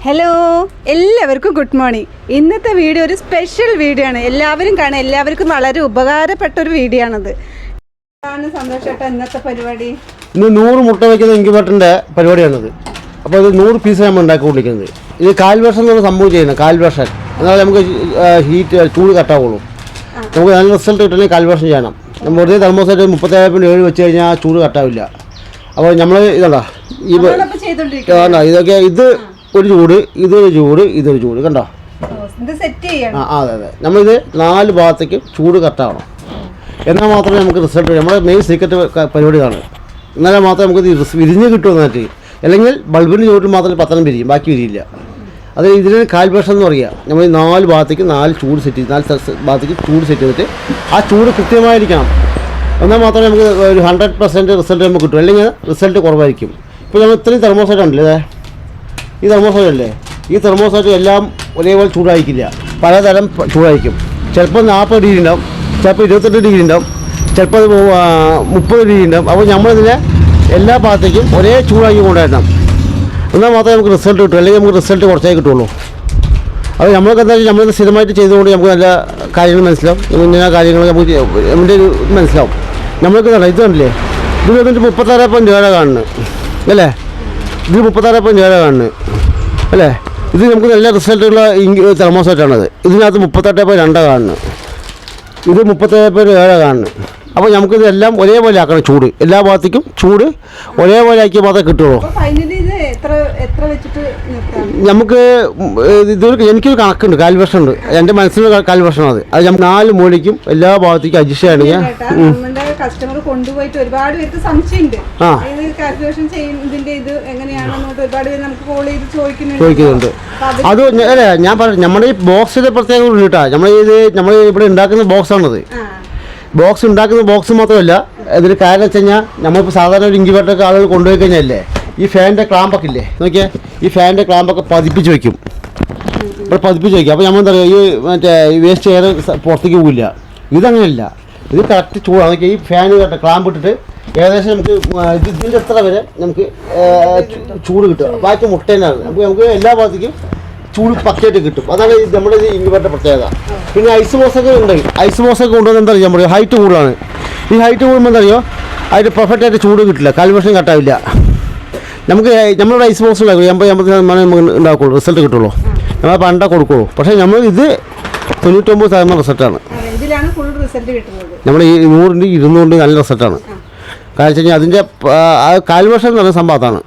Hello എല്ലാവർക്കും good morning. ഇന്നത്തെ video ഒരു സ്പെഷ്യൽ വീഡിയോ ആണ്. എല്ലാവരും കാണാം. എല്ലാവർക്കും വളരെ ഉപകാരപ്പെട്ട ഒരു വീഡിയോ ആണത്. സന്തോഷേട്ടാ ഇന്നത്തെ പരിപാടി ഇന്ന് 100 മുട്ട വയ്ക്കുന്ന ഇൻക്യുബേറ്ററിൻ്റെ പരിപാടിയാണിത്. അപ്പോൾ ഇത് 100 പീസ് നമ്മൾ ഉണ്ടാക്കിക്കൊണ്ടിരിക്കുന്നത്. ഇത് കാൽവർഷം എന്നുള്ള സംഭവം ചെയ്യുന്നത്. കാൽവർഷം എന്നാൽ നമുക്ക് ചൂട് കട്ടാവുള്ളൂ. നമുക്ക് നല്ല റിസൾട്ട് കിട്ടണമെങ്കിൽ കാൽവർഷം ചെയ്യണം. നമ്മൾ വെറുതെ തെർമോസായിട്ട് 37.7 വെച്ച് കഴിഞ്ഞാൽ ചൂട് കട്ടാവില്ല. അപ്പോൾ നമ്മൾ ഇതാ ഈ ഇതൊക്കെ ഇത് ഒരു ചൂട്, ഇതൊരു ചൂട്, ഇതൊരു ചൂട് കണ്ടോ. അതെ അതെ, നമ്മളിത് 4 ഭാഗത്തേക്ക് ചൂട് കട്ടാവണം. എന്നാൽ മാത്രമേ നമുക്ക് റിസൾട്ട് വരും. നമ്മുടെ മെയിൻ സീക്രട്ട് പരിപാടി കാണും. എന്നാലും മാത്രമേ നമുക്ക് വിരിഞ്ഞ് കിട്ടുമെന്നിട്ട്. അല്ലെങ്കിൽ ബൾബിൻ്റെ ചൂട്ടിൽ മാത്രമേ പത്തനം വിരിയും, ബാക്കി വിരിയില്ല. അത് ഇതിന് കാൽവർഷം എന്ന് പറയുക. നമ്മൾ 4 ഭാഗത്തേക്ക് 4 ചൂട് സെറ്റ് ചെയ്ത് 4 ഭാഗത്തേക്ക് ചൂട് സെറ്റ് ചെയ്തിട്ട് ആ ചൂട് കൃത്യമായിരിക്കണം. എന്നാൽ മാത്രമേ നമുക്ക് ഒരു 100% റിസൾട്ട് നമുക്ക് കിട്ടും. അല്ലെങ്കിൽ റിസൾട്ട് കുറവായിരിക്കും. ഇപ്പോൾ നമ്മൾ ഇത്രയും തെർമോസൈറ്റ് ഉണ്ടല്ലേ, ഈ തെർമോസൈറ്റ് ഈ തെർമോസൈറ്റ് എല്ലാം ഒരേപോലെ ചൂടായിരിക്കില്ല. പലതരം ചൂടായിരിക്കും. ചിലപ്പോൾ 40 ഡിഗ്രി ഉണ്ടാവും, ചിലപ്പോൾ 28 ഡിഗ്രി ഉണ്ടാവും, ചിലപ്പോൾ 30 ഡിഗ്രി ഉണ്ടാവും. അപ്പോൾ നമ്മളിതിനെ എല്ലാ ഭാഗത്തേക്കും ഒരേ ചൂടാക്കി കൊണ്ടുവരണം. എന്നാൽ മാത്രമേ നമുക്ക് റിസൾട്ട് കിട്ടൂ. അല്ലെങ്കിൽ നമുക്ക് റിസൾട്ട് കുറച്ചേ കിട്ടുള്ളൂ. അത് നമ്മൾക്ക് എന്താ വെച്ചാൽ നമ്മളിത് സ്ഥിരമായിട്ട് ചെയ്തുകൊണ്ട് നമുക്ക് നല്ല കാര്യങ്ങൾ മനസ്സിലാവും. ഇങ്ങനെ കാര്യങ്ങൾ നമുക്ക് നമ്മുടെ ഒരു മനസ്സിലാവും. നമ്മൾക്ക് ഇത് കണ്ടില്ലേ, ഇത് വന്നിട്ട് 36.7 കാണുന്നത് അല്ലേ. ഇത് 36.7 കാണുന്നത് അല്ലേ. ഇത് നമുക്ക് നല്ല റിസൾട്ടുള്ള തെർമോസൈറ്റാണത്. ഇതിനകത്ത് 38.2 കാണുന്നത്, ഇത് 37.7 കാണുന്നത്. അപ്പോൾ നമുക്കിതെല്ലാം ഒരേപോലെ ആക്കണം. ചൂട് എല്ലാ ഭാഗത്തേക്കും ചൂട് ഒരേപോലെ ആക്കി മാത്രമേ കിട്ടുള്ളൂ. നമുക്ക് എനിക്കൊരു കണക്കുണ്ട്, കാൽവർഷം ഉണ്ട്. എൻ്റെ മനസ്സിലുള്ള കാൽവർഷമാണ് അത് നമുക്ക് 4 മൂലയ്ക്കും എല്ലാ ഭാഗത്തേക്കും അഡ്ജസ്റ്റ് ചെയ്യണമെങ്കിൽ കസ്റ്റമർ കൊണ്ടുപോയിട്ട് ഒരുപാട് പേർക്ക് സംശയമുണ്ട്. ചോദിക്കുന്നുണ്ട്. അത് അല്ലേ ഞാൻ പറഞ്ഞു, നമ്മുടെ ഈ ബോക്സിന്റെ പ്രത്യേകത കേട്ടാ. നമ്മൾ ഇവിടെ ഉണ്ടാക്കുന്ന ബോക്സാണത്. ബോക്സ് ഉണ്ടാക്കുന്ന ബോക്സ് മാത്രമല്ല ഇതിന് കാര്യം വെച്ച് കഴിഞ്ഞാൽ നമ്മളിപ്പോൾ സാധാരണ ഒരു ഇൻക്യുബേറ്ററൊക്കെ ആളുകൾ കൊണ്ടുപോയി കഴിഞ്ഞാലേ ഈ ഫാനിൻ്റെ ക്ലാമ്പൊക്കെ ഇല്ലേ നോക്കിയാൽ, ഈ ഫാനിൻ്റെ ക്ലാമ്പൊക്കെ പതിപ്പിച്ച് വയ്ക്കും. ഇവിടെ പതിപ്പിച്ച് വയ്ക്കും. അപ്പോൾ നമ്മൾ എന്താ പറയുക, ഈ മറ്റേ വേസ്റ്റ് എയർ പുറത്തേക്ക് പോകില്ല. ഇതങ്ങനെയല്ല, ഇത് കറക്റ്റ് ചൂടാണ്. ഈ ഫാൻ ക്ലാമ്പ് ഇട്ടിട്ട് ഏകദേശം നമുക്ക് ഇതിൻ്റെ എത്ര വരെ നമുക്ക് ചൂട് കിട്ടുക. ബാക്കി മുട്ടേനാണ്. നമുക്ക് എല്ലാ ഭാഗത്തേക്കും ചൂട് പക്കയായിട്ട് കിട്ടും. അതാണ് നമ്മുടെ ഈ ഇൻക്യുബേറ്റർ പ്രത്യേകത. പിന്നെ ഐസ് ബോക്സൊക്കെ ഉണ്ട്. ഐസ് ബോക്സൊക്കെ കൊണ്ടുവന്ന് എന്താ പറയുക, നമ്മൾ ഹൈറ്റ് കൂടുതലാണ്. ഈ ഹൈറ്റ് കൂടുമ്പോൾ എന്താ പറയുക, അതിന് പെർഫെക്റ്റായിട്ട് ചൂട് കിട്ടില്ല, കാൽവർഷം കട്ടാവില്ല. നമുക്ക് നമ്മളുടെ ഐസ് ബോക്സ് ഉണ്ടാക്കും 80% ഉണ്ടാക്കുള്ളൂ, റിസൾട്ട് കിട്ടുള്ളൂ. നമ്മൾ പണ്ട കൊടുക്കുള്ളൂ. പക്ഷേ നമ്മൾ ഇത് 99% റിസൾട്ടാണ്. നമ്മൾ ഈ 100 200 നല്ല റിസൾട്ടാണ്. കാരണം വെച്ച് കഴിഞ്ഞാൽ അതിൻ്റെ കാൽവർഷം എന്ന് പറയുന്ന സംഭവത്താണ്.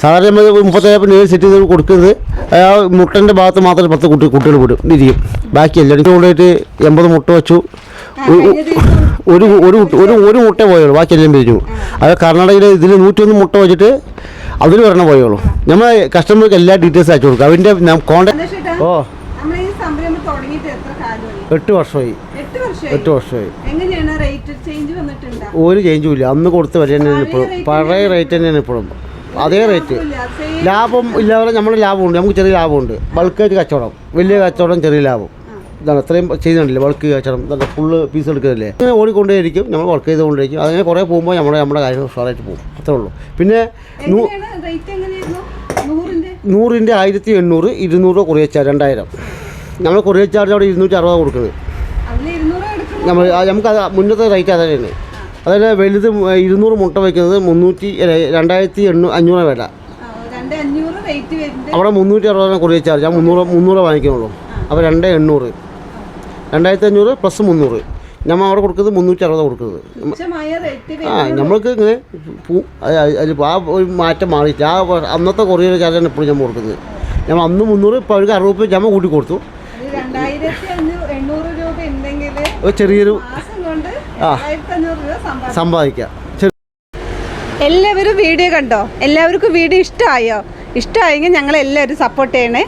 സാധാരണ നമ്മൾ 37.7 സെറ്റ് ചെയ്ത് കൊടുക്കുന്നത് ആ മുട്ടൻ്റെ ഭാഗത്ത് മാത്രം 10 കുട്ടികൾ വിടും ഇരിക്കും. ബാക്കി എല്ലാവരും കൊണ്ടുപോയിട്ട് 80 മുട്ട വെച്ചു. ഒരു മുട്ട പോയുള്ളൂ, ബാക്കി എല്ലാം പിരിഞ്ഞു. അത് കർണാടകയിൽ ഇതിൽ 101 മുട്ട വെച്ചിട്ട് അതിൽ വരണം പോയുള്ളൂ. നമ്മൾ കസ്റ്റമർക്ക് എല്ലാ ഡീറ്റെയിൽസ് അയച്ചു കൊടുക്കും. അതിൻ്റെ കോൺടാക്ട് 8 വർഷമായി. 8 വർഷമായി. ഒരു ചേഞ്ചും ഇല്ല. അന്ന് കൊടുത്ത വരെ തന്നെയാണ് ഇപ്പോഴും. പഴയ റേറ്റ് തന്നെയാണ് ഇപ്പോഴും. അതേ റേറ്റ്. ലാഭം ഇല്ലാതെ നമ്മുടെ ലാഭമുണ്ട്. നമുക്ക് ചെറിയ ലാഭമുണ്ട്. ബൾക്കായിട്ട് കച്ചവടം, വലിയ കച്ചവടം, ചെറിയ ലാഭം. ഇതാണ് ഇത്രയും ചെയ്യുന്നുണ്ടല്ലേ. ബൾക്ക് കച്ചവടം ഇതൊക്കെ ഫുള്ള് പീസ് എടുക്കുന്നില്ലേ. ഇങ്ങനെ ഓടിക്കൊണ്ടേയിരിക്കും, നമ്മൾ വർക്ക് ചെയ്തുകൊണ്ടിരിക്കും. അങ്ങനെ കുറേ പോകുമ്പോൾ നമ്മുടെ കാര്യം ഉഷാറായിട്ട് പോകും. അത്രേ ഉള്ളൂ. പിന്നെ 100ൻ്റെ 1800, 200 കൊറിയർ ചാർജ് 2000. നമ്മൾ കൊറിയർ ചാർജ് അവിടെ 260 കൊടുക്കുന്നത്. നമുക്ക് അത് മുന്നത്തെ റേറ്റ് അതന്നെയാണ്. അതായത് വലുത് 200 മുട്ട വയ്ക്കുന്നത് 2500 വില. അവിടെ 360 കൊറിയർ ചാർജ്. ആ 300 വാങ്ങിക്കുന്നുള്ളൂ. അപ്പോൾ 2800, 2500 പ്ലസ് 300. നമ്മൾ അവിടെ കൊടുക്കുന്നത് 360 കൊടുക്കുന്നത്. നമ്മൾക്ക് ഇങ്ങനെ ആ ഒരു മാറ്റം മാറിയിട്ട് ആ അന്നത്തെ കൊറിയർ ചാർജാണ് ഇപ്പോഴും നമ്മൾ കൊടുക്കുന്നത്. നമ്മൾ അന്ന് 300, ഇപ്പോൾ അവർക്ക് 60 രൂപ നമ്മൾ കൂട്ടി കൊടുത്തു. ചെറിയൊരു സമ്പാദിക്കാം. എല്ലാവരും വീഡിയോ കണ്ടോ? എല്ലാവർക്കും വീഡിയോ ഇഷ്ടമായോ? ഇഷ്ടമായെങ്കിൽ ഞങ്ങളെല്ലാവരും സപ്പോർട്ട് ചെയ്യണേ.